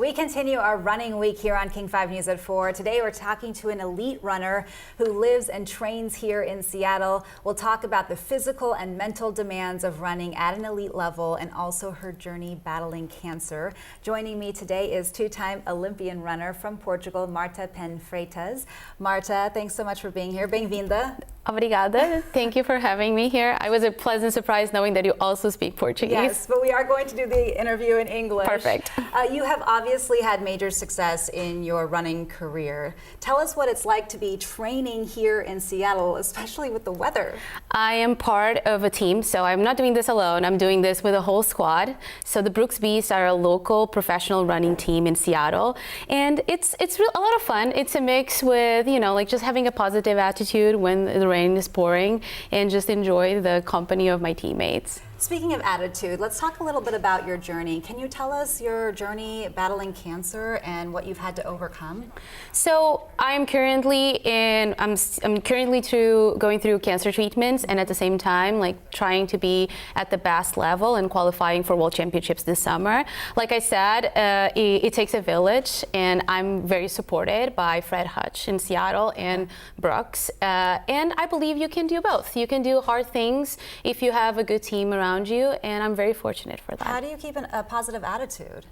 We continue our running week here on King 5 News at 4. Today we're talking to an elite runner who lives and trains here in Seattle. We'll talk about the physical and mental demands of running at an elite level and also her journey battling cancer. Joining me today is two-time Olympian runner from Portugal, Marta Pen Freitas. Marta, thanks so much for being here. Bem-vinda. Obrigada. Thank you for having me here. I was a pleasant surprise knowing that you also speak Portuguese. Yes, but we are going to do the interview in English. Perfect. You have obviously had major success in your running career. Tell us what it's like to be training here in Seattle, especially with the weather. I am part of a team, so I'm not doing this alone. I'm doing this with a whole squad. So the Brooks Bees are a local professional running team in Seattle, and it's a lot of fun. It's a mix with, like just having a positive attitude when the rain is pouring and just enjoy the company of my teammates. Speaking of attitude, let's talk a little bit about your journey. Can you tell us your journey battling cancer and what you've had to overcome? So I'm currently going through cancer treatments, and at the same time trying to be at the best level and qualifying for World Championships this summer. Like I said, it takes a village, and I'm very supported by Fred Hutch in Seattle and Brooks. And I believe you can do both. You can do hard things if you have a good team around you, and I'm very fortunate for that. How do you keep a positive attitude?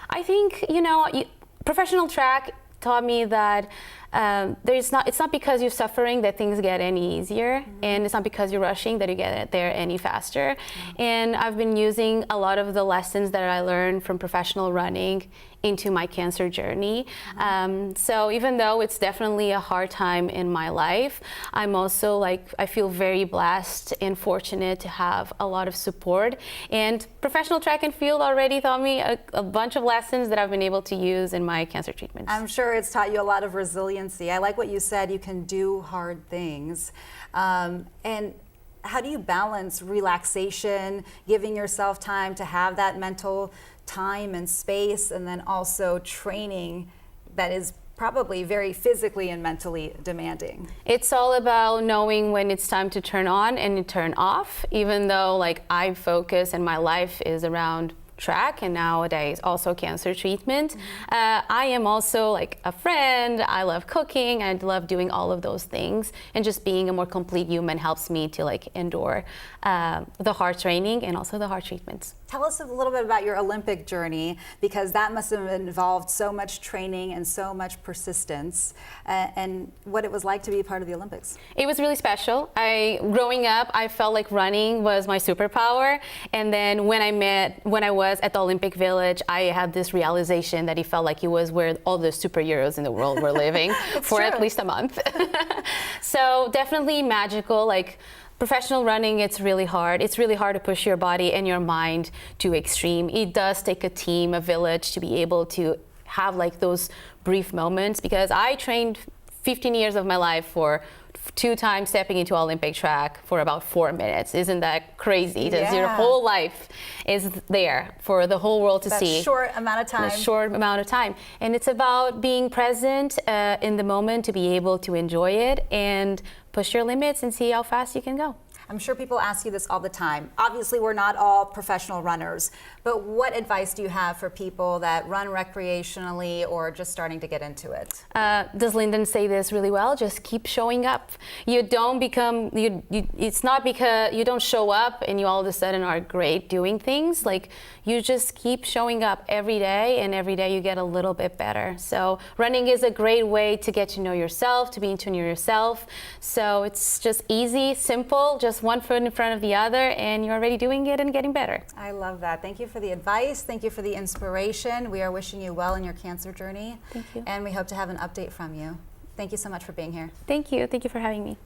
I think, professional track taught me that it's not because you're suffering that things get any easier, and it's not because you're rushing that you get there any faster. And I've been using a lot of the lessons that I learned from professional running into my cancer journey. So even though it's definitely a hard time in my life, I'm also I feel very blessed and fortunate to have a lot of support. And professional track and field already taught me a bunch of lessons that I've been able to use in my cancer treatments. I'm sure it's taught you a lot of resiliency. I like what you said, you can do hard things. And how do you balance relaxation, giving yourself time to have that mental time and space, and then also training that is probably very physically and mentally demanding? It's all about knowing when it's time to turn on and turn off, even though I focus and my life is around track and nowadays also cancer treatment. I am also a friend. I love cooking. I love doing all of those things, and just being a more complete human helps me to endure the hard training and also the hard treatments. Tell us a little bit about your Olympic journey, because that must have involved so much training and so much persistence, and what it was like to be a part of the Olympics. It was really special. Growing up, I felt like running was my superpower, and then when I was at the Olympic Village, I had this realization that it felt like it was where all the superheroes in the world were living for true. At least a month. So definitely magical. Professional running, it's really hard. It's really hard to push your body and your mind to extreme. It does take a team, a village, to be able to have those brief moments, because I trained 15 years of my life for 2 times stepping into Olympic track for about 4 minutes. Isn't that crazy? Yeah. Your whole life is there for the whole world to see. That short amount of time. A short amount of time. And it's about being present in the moment to be able to enjoy it and push your limits and see how fast you can go. I'm sure people ask you this all the time. Obviously, we're not all professional runners, but what advice do you have for people that run recreationally or just starting to get into it? Does Lyndon say this really well? Just keep showing up. You don't become, it's not because you don't show up and you all of a sudden are great doing things. You just keep showing up every day, and every day you get a little bit better. So running is a great way to get to know yourself, to be in tune with yourself. So it's just easy, simple, just one foot in front of the other, and you're already doing it and getting better. I love that. Thank you for the advice. Thank you for the inspiration. We are wishing you well in your cancer journey. Thank you. And we hope to have an update from you. Thank you so much for being here. Thank you. Thank you for having me.